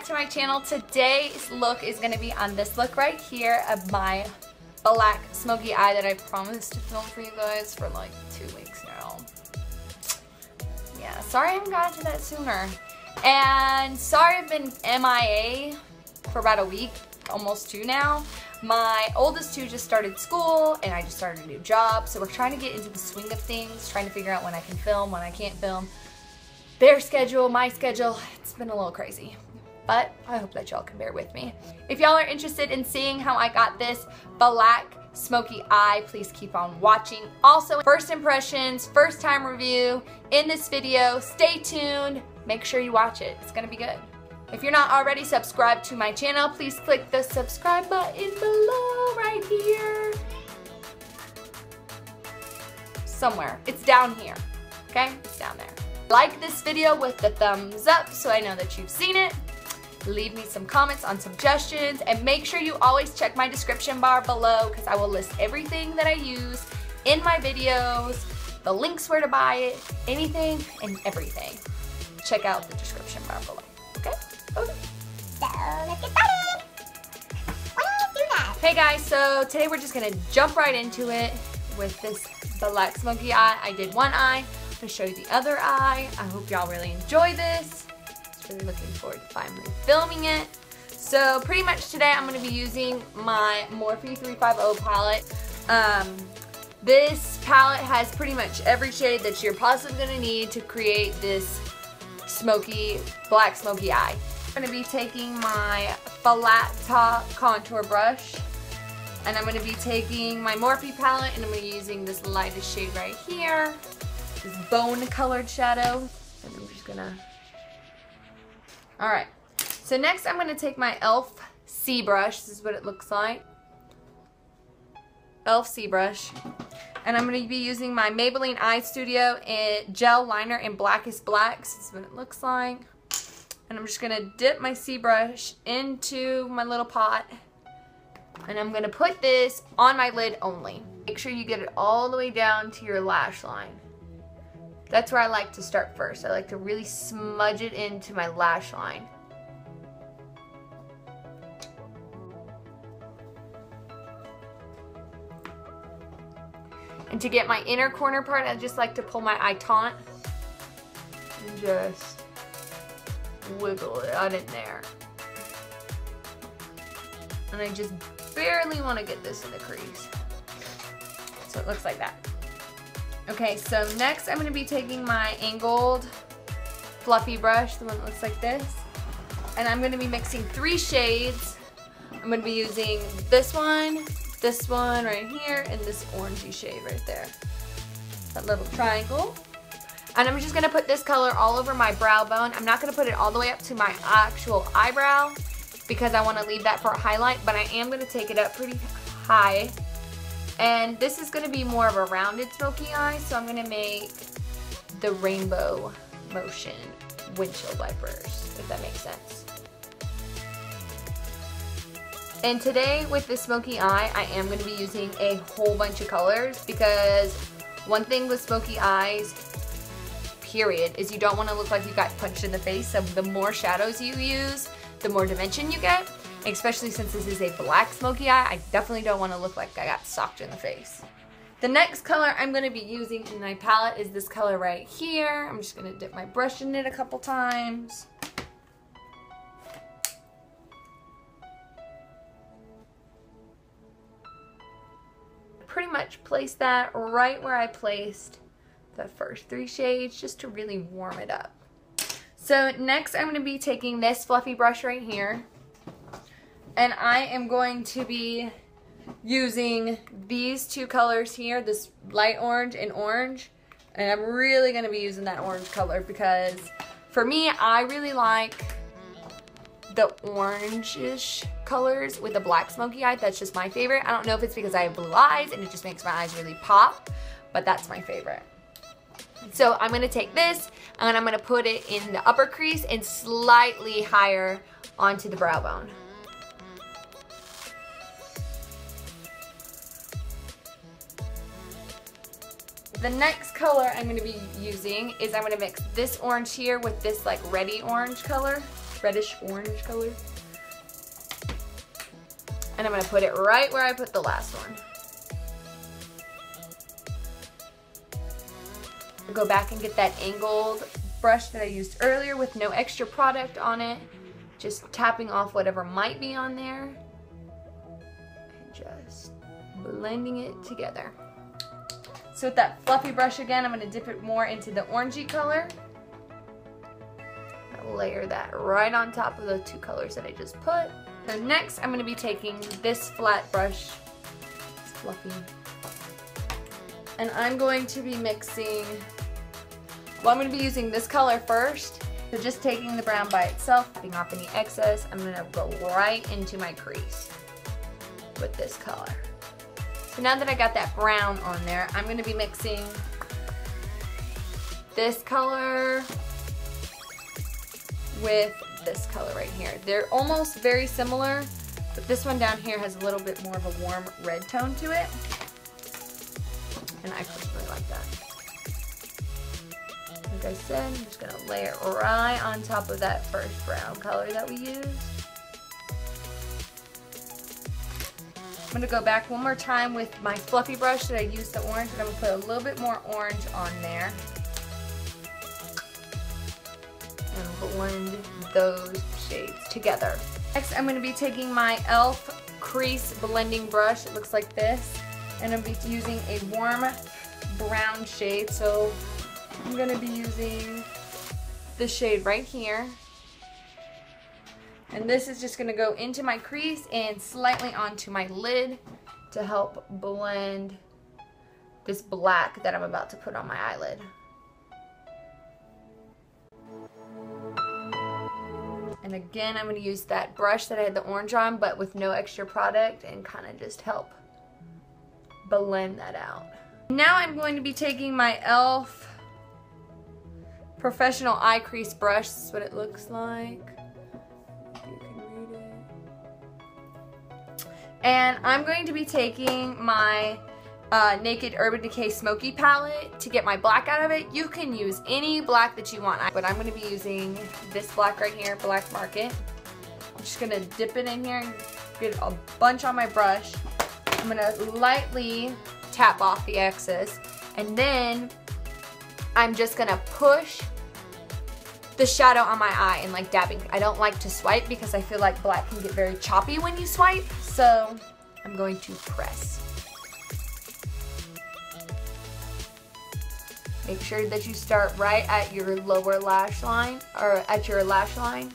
to my channel. Today's look is going to be on this look right here of my Black Smokey Eye that I promised to film for you guys for like 2 weeks now. Yeah, sorry I haven't gotten to that sooner. And sorry I've been MIA for about a week, almost 2 now. My oldest 2 just started school and I just started a new job, so we're trying to get into the swing of things, trying to figure out when I can film, when I can't film. Their schedule, my schedule, it's been a little crazy. But I hope that y'all can bear with me. If y'all are interested in seeing how I got this Black Smokey Eye, please keep on watching. Also, first impressions, first time review in this video. Stay tuned. Make sure you watch it. It's gonna be good. If you're not already subscribed to my channel, please click the subscribe button below right here. Somewhere. It's down here. Okay? It's down there. Like this video with the thumbs up so I know that you've seen it. Leave me some comments on suggestions, and make sure you always check my description bar below because I will list everything that I use in my videos, the links where to buy it, anything and everything. Check out the description bar below. Okay? Okay. So let's get started. Let's do that. Hey guys, so today we're just gonna jump right into it with this Black Smokey Eye. I did one eye. I'm gonna show you the other eye. I hope y'all really enjoy this. Really looking forward to finally filming it. So pretty much today I'm going to be using my Morphe 350 palette. This palette has pretty much every shade that you're possibly going to need to create this Black Smokey Eye. I'm going to be taking my flat top contour brush, and I'm going to be taking my Morphe palette, and I'm going to be using this lightest shade right here, this bone colored shadow, and I'm just going to... Alright, so next I'm going to take my e.l.f. C brush. This is what it looks like. e.l.f. C brush. And I'm going to be using my Maybelline Eye Studio gel liner in Blackest Black. This is what it looks like. And I'm just going to dip my C brush into my little pot. And I'm going to put this on my lid only. Make sure you get it all the way down to your lash line. That's where I like to start first. I like to really smudge it into my lash line. And to get my inner corner part, I just like to pull my eye taunt and just wiggle it out in there. And I just barely want to get this in the crease. So it looks like that. Okay, so next I'm going to be taking my angled fluffy brush, the one that looks like this, and I'm going to be mixing 3 shades. I'm going to be using this one right here, and this orangey shade right there. That little triangle. And I'm just going to put this color all over my brow bone. I'm not going to put it all the way up to my actual eyebrow because I want to leave that for a highlight, but I am going to take it up pretty high. And this is going to be more of a rounded smoky eye, so I'm going to make the rainbow motion windshield wipers, if that makes sense. And today with the smoky eye, I am going to be using a whole bunch of colors because one thing with smoky eyes, period, is you don't want to look like you got punched in the face. So the more shadows you use, the more dimension you get. Especially since this is a black smoky eye, I definitely don't want to look like I got socked in the face. The next color I'm going to be using in my palette is this color right here. I'm just going to dip my brush in it a couple times. Pretty much place that right where I placed the first 3 shades just to really warm it up. So next I'm going to be taking this fluffy brush right here. And I am going to be using these 2 colors here, this light orange and orange. And I'm really going to be using that orange color because for me, I really like the orange-ish colors with the Black Smokey Eye. That's just my favorite. I don't know if it's because I have blue eyes and it just makes my eyes really pop, but that's my favorite. So I'm going to take this and I'm going to put it in the upper crease and slightly higher onto the brow bone. The next color I'm going to be using is I'm going to mix this orange here with this like reddy orange color reddish orange color. And I'm going to put it right where I put the last one. Go back and get that angled brush that I used earlier with no extra product on it. Just tapping off whatever might be on there. And just blending it together. So with that fluffy brush again, I'm going to dip it more into the orangey color. I'll layer that right on top of the two colors that I just put. So next I'm going to be taking this flat brush. It's fluffy. And I'm going to be mixing, well, I'm going to be using this color first. So just taking the brown by itself, tapping off any excess, I'm going to go right into my crease with this color. So now that I got that brown on there, I'm going to be mixing this color with this color right here. They're almost very similar, but this one down here has a little bit more of a warm red tone to it. And I personally like that. Like I said, I'm just gonna lay it right on top of that first brown color that we used. I'm gonna go back one more time with my fluffy brush that I used the orange, and I'm gonna put a little bit more orange on there. And blend those shades together. Next, I'm gonna be taking my e.l.f. crease blending brush. It looks like this. And I'm going to be using a warm brown shade. So I'm going to be using the shade right here. And this is just going to go into my crease and slightly onto my lid to help blend this black that I'm about to put on my eyelid. And again, I'm going to use that brush that I had the orange on, but with no extra product, and kind of just help blend that out. Now I'm going to be taking my e.l.f. Professional Eye Crease brush. This is what it looks like. You can read it. And I'm going to be taking my Naked Urban Decay Smoky palette to get my black out of it. You can use any black that you want, but I'm going to be using this black right here, Black Market. I'm just going to dip it in here and get a bunch on my brush. I'm going to lightly tap off the excess, and then I'm just going to push the shadow on my eye and like dabbing. I don't like to swipe because I feel like black can get very choppy when you swipe, so I'm going to press. Make sure that you start right at your lower lash line, or at your lash line,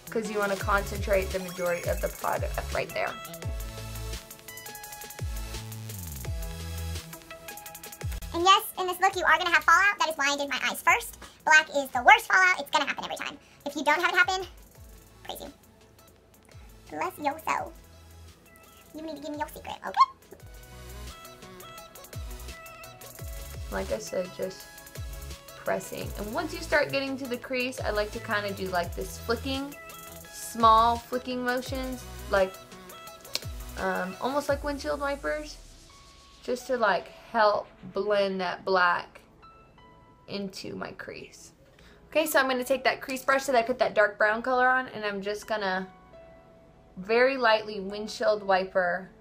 because you want to concentrate the majority of the product right there. And yes, in this look you are going to have fallout. That is why I did my eyes first. Black is the worst fallout. It's going to happen every time. If you don't have it happen, praise you. Bless yo so. You need to give me your secret, okay? Like I said, just pressing. And once you start getting to the crease, I like to kind of do like this flicking, small flicking motions, like almost like windshield wipers, just to like help blend that black into my crease. Okay, so I'm going to take that crease brush that I put that dark brown color on, and I'm just going to very lightly windshield wiper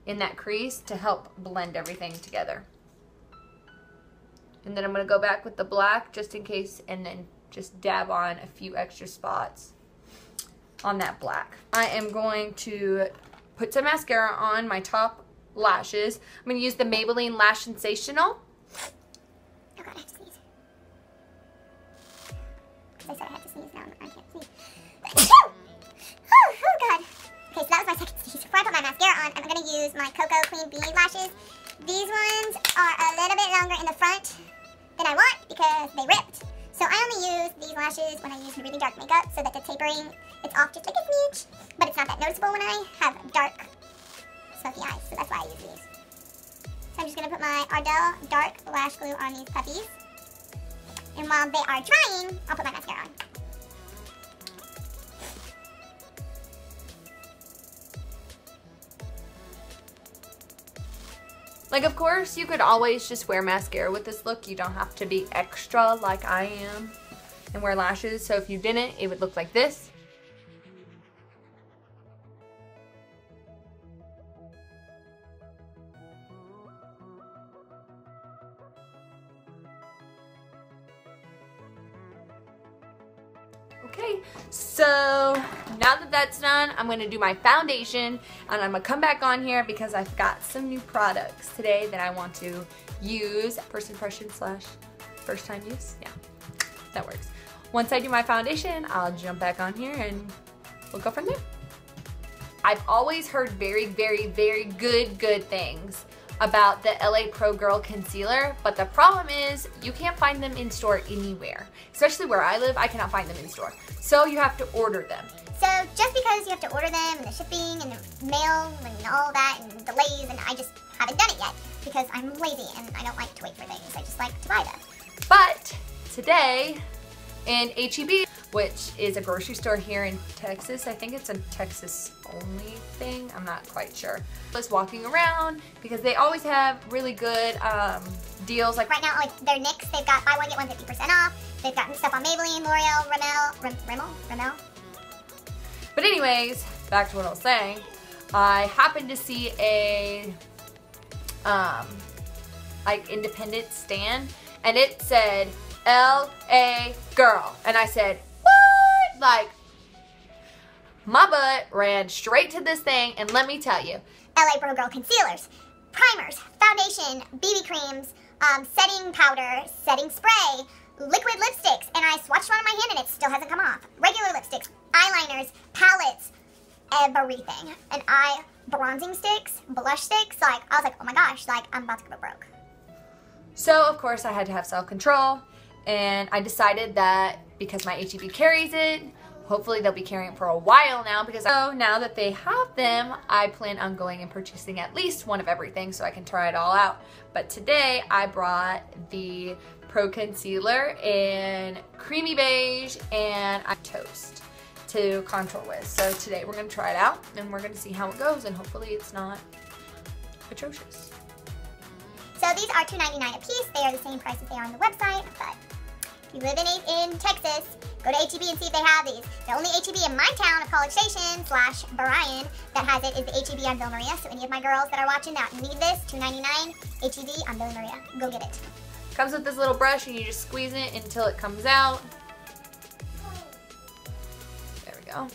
in that crease to help blend everything together. And then I'm going to go back with the black just in case, and then just dab on a few extra spots on that black. I am going to put some mascara on my top lashes. I'm going to use the Maybelline Lash Sensational. Oh god, I have to sneeze. I said I had to sneeze now, I can't sneeze. Oh god. Okay, so that was my second sneeze. Before I put my mascara on, I'm going to use my Cocoa Queen Bee lashes. These ones are a little bit longer in the front than I want because they ripped. So I only use these lashes when I use really dark makeup so that the tapering, it's off just like a smidge, but it's not that noticeable when I have dark smoky eyes, so that's why I use these. So I'm just going to put my Ardell Dark Lash Glue on these puppies. And while they are drying, I'll put my mascara on. Like, of course, you could always just wear mascara with this look. You don't have to be extra like I am and wear lashes. So if you didn't, it would look like this. Okay, so now that that's done, I'm going to do my foundation, and I'm going to come back on here because I've got some new products today that I want to use. First impression slash first time use. Yeah, that works. Once I do my foundation, I'll jump back on here and we'll go from there. I've always heard very, very, very good things about the LA Pro Girl Concealer, but the problem is you can't find them in store anywhere. Especially where I live, I cannot find them in store. So you have to order them. So just because you have to order them and the shipping and the mail and all that and delays, and I just haven't done it yet because I'm lazy and I don't like to wait for things. I just like to buy them. But today in H-E-B, which is a grocery store here in Texas. I think it's a Texas only thing. I'm not quite sure. I was walking around because they always have really good deals. Like right now, like their NYX, they've got buy one get one 50% off. They've got stuff on Maybelline, L'Oreal, Rimmel. But anyways, back to what I was saying. I happened to see a like independent stand, and it said LA Girl, and I said, what? Like, my butt ran straight to this thing, and let me tell you, LA Pro Girl concealers, primers, foundation, BB creams, setting powder, setting spray, liquid lipsticks, and I swatched one on my hand and it still hasn't come off. Regular lipsticks, eyeliners, palettes, everything. And bronzing sticks, blush sticks, like, I was like, oh my gosh, like, I'm about to go broke. So, of course, I had to have self-control, and I decided that because my H-E-B carries it, hopefully they'll be carrying it for a while now, because now that they have them, I plan on going and purchasing at least one of everything so I can try it all out. But today, I brought the Pro Concealer in Creamy Beige and Toast to contour with. So today we're going to try it out, and we're going to see how it goes, and hopefully it's not atrocious. So these are $2.99 a piece. They are the same price as they are on the website, but if you live in Texas, go to H-E-B and see if they have these. The only H-E-B in my town of College Station / Bryan that has it is the H-E-B on Villa Maria. So any of my girls that are watching that need this, $2.99 H-E-B on Villa Maria. Go get it. Comes with this little brush, and you just squeeze it until it comes out. There we go.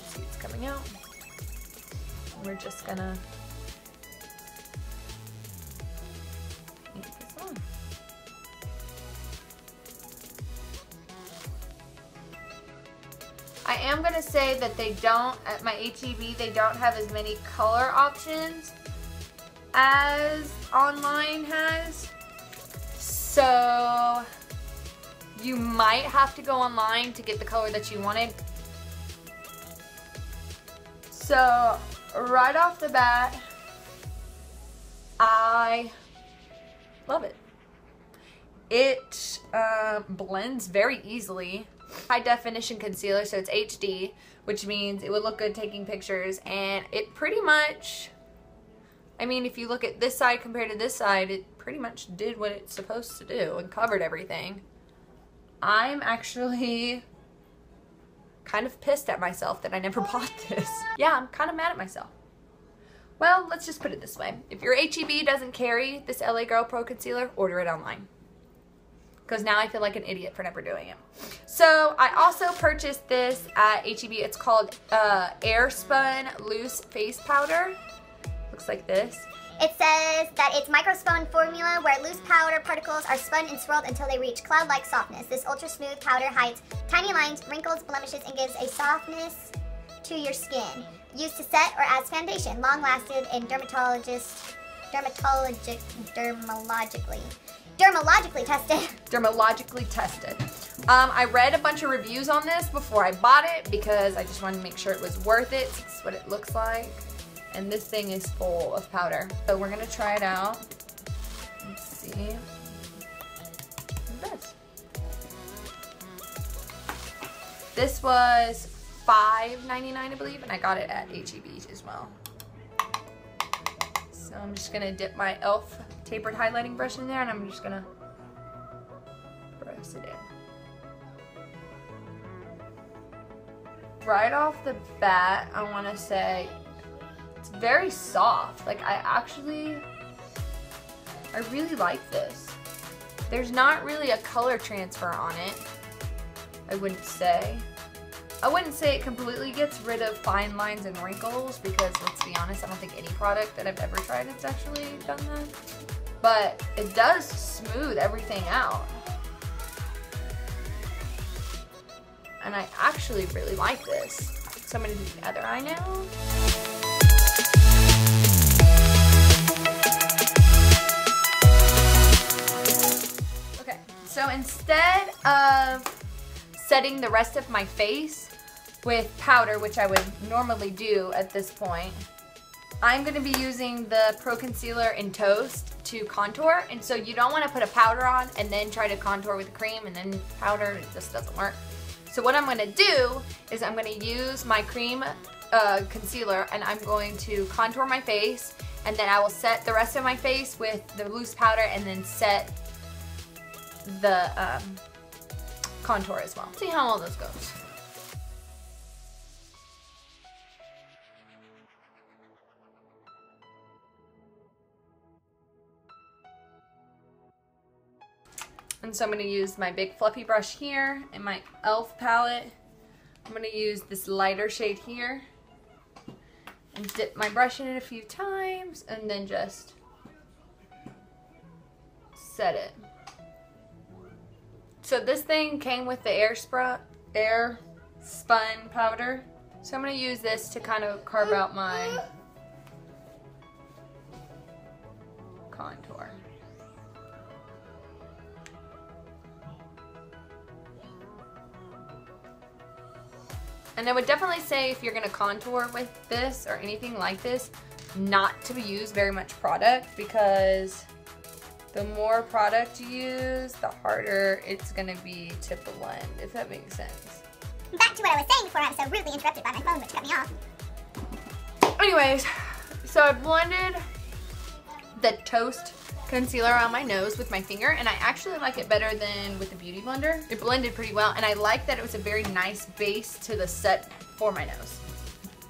See, it's coming out. We're just gonna ink this on. I am gonna say that they don't, at my H-E-B, they don't have as many color options as online has. So you might have to go online to get the color that you wanted. So right off the bat, I love it. It blends very easily. High definition concealer, so it's HD, which means it would look good taking pictures, and it pretty much, I mean, if you look at this side compared to this side, it pretty much did what it's supposed to do and covered everything. I'm actually kind of pissed at myself that I never bought this. Yeah, I'm kind of mad at myself. Well, let's just put it this way. If your H-E-B doesn't carry this LA Girl Pro Concealer, order it online. Because now I feel like an idiot for never doing it. So I also purchased this at H-E-B. It's called Air Spun Loose Face Powder. Looks like this. It says that it's microspun formula where loose powder particles are spun and swirled until they reach cloud-like softness. This ultra-smooth powder hides tiny lines, wrinkles, blemishes, and gives a softness to your skin. Used to set or as foundation. Long-lasted and dermatologically tested. Dermatologically tested. I read a bunch of reviews on this before I bought it because I just wanted to make sure it was worth it. This is what it looks like. And this thing is full of powder. So we're gonna try it out. Let's see. This. This was $5.99, I believe, and I got it at H-E-B as well. So I'm just gonna dip my e.l.f. tapered highlighting brush in there, and I'm just gonna press it in. right off the bat, I want to say it's very soft. Like I really like this. There's not really a color transfer on it, I wouldn't say. I wouldn't say it completely gets rid of fine lines and wrinkles because, let's be honest, I don't think any product that I've ever tried has actually done that. But it does smooth everything out. And I actually really like this. So I'm gonna do the other eye now. Okay, so instead of setting the rest of my face with powder, which I would normally do at this point, I'm gonna be using the Pro Concealer in Toast to contour. And so you don't wanna put a powder on and then try to contour with cream and then powder, it just doesn't work. So what I'm gonna do is I'm gonna use my cream concealer and I'm going to contour my face, and then I will set the rest of my face with the loose powder and then set the contour as well. See how all this goes. And so I'm going to use my big fluffy brush here and my e.l.f. palette. I'm going to use this lighter shade here and dip my brush in it a few times and then just set it. So this thing came with the air spun powder. So I'm going to use this to kind of carve out my contour. And I would definitely say if you're going to contour with this or anything like this, not to use very much product, because the more product you use, the harder it's going to be to blend, if that makes sense. Back to what I was saying before I was so rudely interrupted by my phone, which cut me off. Anyways, so I blended the Toast concealer on my nose with my finger, and I actually like it better than with the Beauty Blender. It blended pretty well, and I like that it was a very nice base to the set for my nose.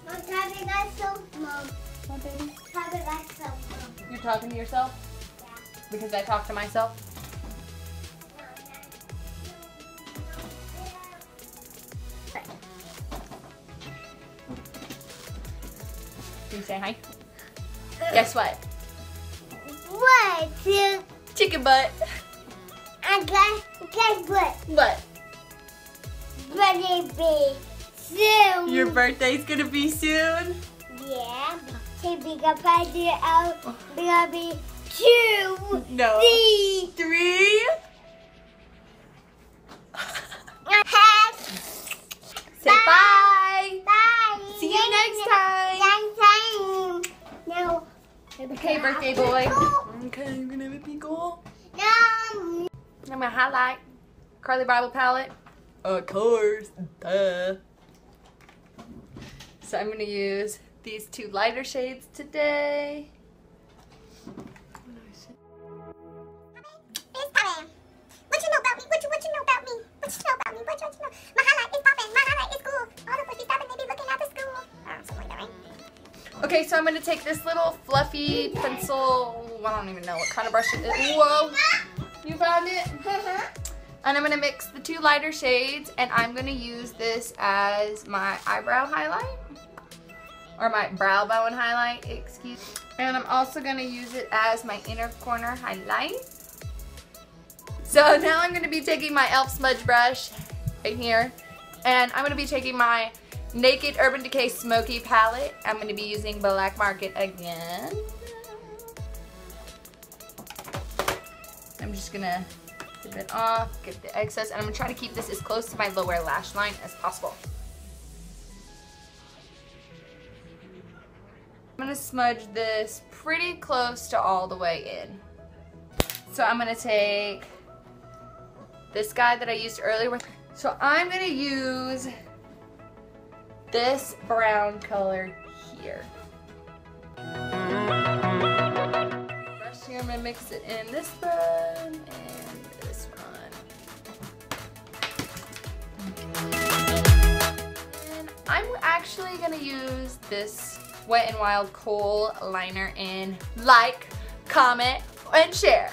Mom, talking that so, Mom. What, baby? Talking that so, Mom. You're talking to yourself? Yeah. Because I talk to myself? Can you say hi? Guess what? What? Chicken butt. Guess what? What? Birthday be soon. Your birthday's gonna be soon? Yeah. We got party out. We gonna be 2. No. 3. Say bye. Bye. See you next time. No. Okay, birthday boy. Okay, I'm gonna have a pickle. No. I'm gonna highlight Carly Bible palette. Of course, duh. So I'm gonna use these 2 lighter shades today. It's poppin'. What you know about me? What you know about me? What you know about me? What you know? My highlight is poppin'. My highlight is cool. All the boys stopping, they be looking at the school. Something like that, right? Okay, so I'm gonna take this little fluffy pencil. I don't even know what kind of brush it is. Whoa! You found it? And I'm gonna mix the 2 lighter shades, and I'm gonna use this as my eyebrow highlight. Or my brow bone highlight, excuse me. And I'm also gonna use it as my inner corner highlight. So now I'm gonna be taking my e.l.f. smudge brush right here, and I'm gonna be taking my Naked Urban Decay Smoky palette. I'm gonna be using Black Market again. I'm just gonna dip it off, get the excess, and I'm gonna try to keep this as close to my lower lash line as possible. I'm gonna smudge this pretty close to all the way in. So I'm gonna take this guy that I used earlier. So I'm gonna use this brown color here. Brush here, I'm gonna mix it in this one and this one. And actually gonna use this Wet n Wild Kohl liner in. Like, comment, and share.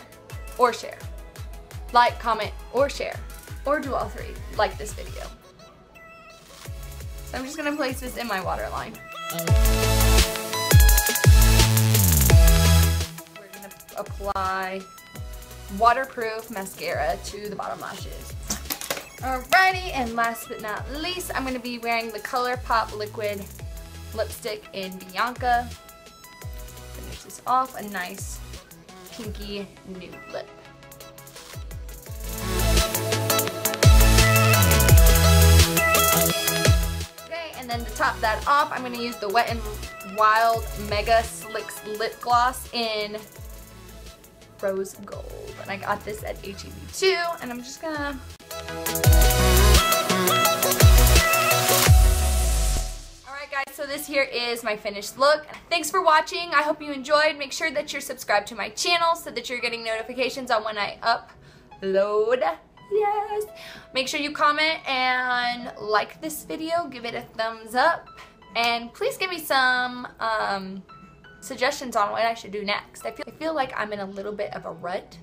Or share. Like, comment, or share. Or do all three. Like this video. So I'm just gonna place this in my waterline. We're gonna apply waterproof mascara to the bottom lashes. Alrighty, and last but not least, I'm gonna be wearing the ColourPop liquid lipstick in Bianca. Finish this off, a nice pinky nude lip. Okay, and then to top that off, I'm gonna use the Wet n Wild Mega Slicks Lip Gloss in Rose Gold. And I got this at HEB too, and I'm just gonna... So this here is my finished look. Thanks for watching. I hope you enjoyed. Make sure that you're subscribed to my channel so that you're getting notifications on when I upload. Yes. Make sure you comment and like this video. Give it a thumbs up. And please give me some suggestions on what I should do next. I feel like I'm in a little bit of a rut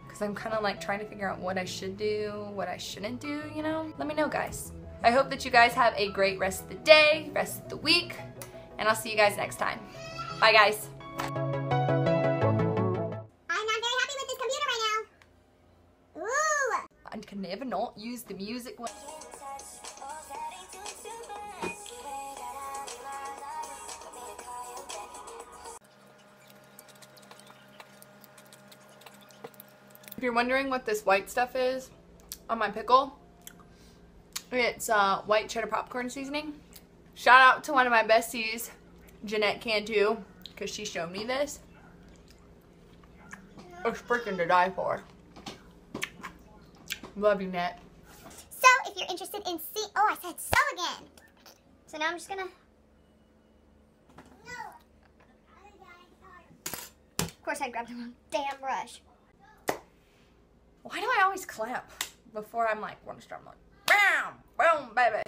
because I'm kind of like trying to figure out what I should do, what I shouldn't do, you know? Let me know, guys. I hope that you guys have a great rest of the day, rest of the week, and I'll see you guys next time. Bye, guys. I'm not very happy with this computer right now. Ooh! I can never not use the music. If you're wondering what this white stuff is on my pickle, it's white cheddar popcorn seasoning. Shout out to one of my besties, Jeanette Cantu, because she showed me this. It's freaking to die for. Love you, Net. So, if you're interested in oh, I said so again. So now I'm just gonna... No. Of course I grabbed the wrong damn brush. Why do I always clap before I'm like, want to start? I'm like, bam, boom, baby.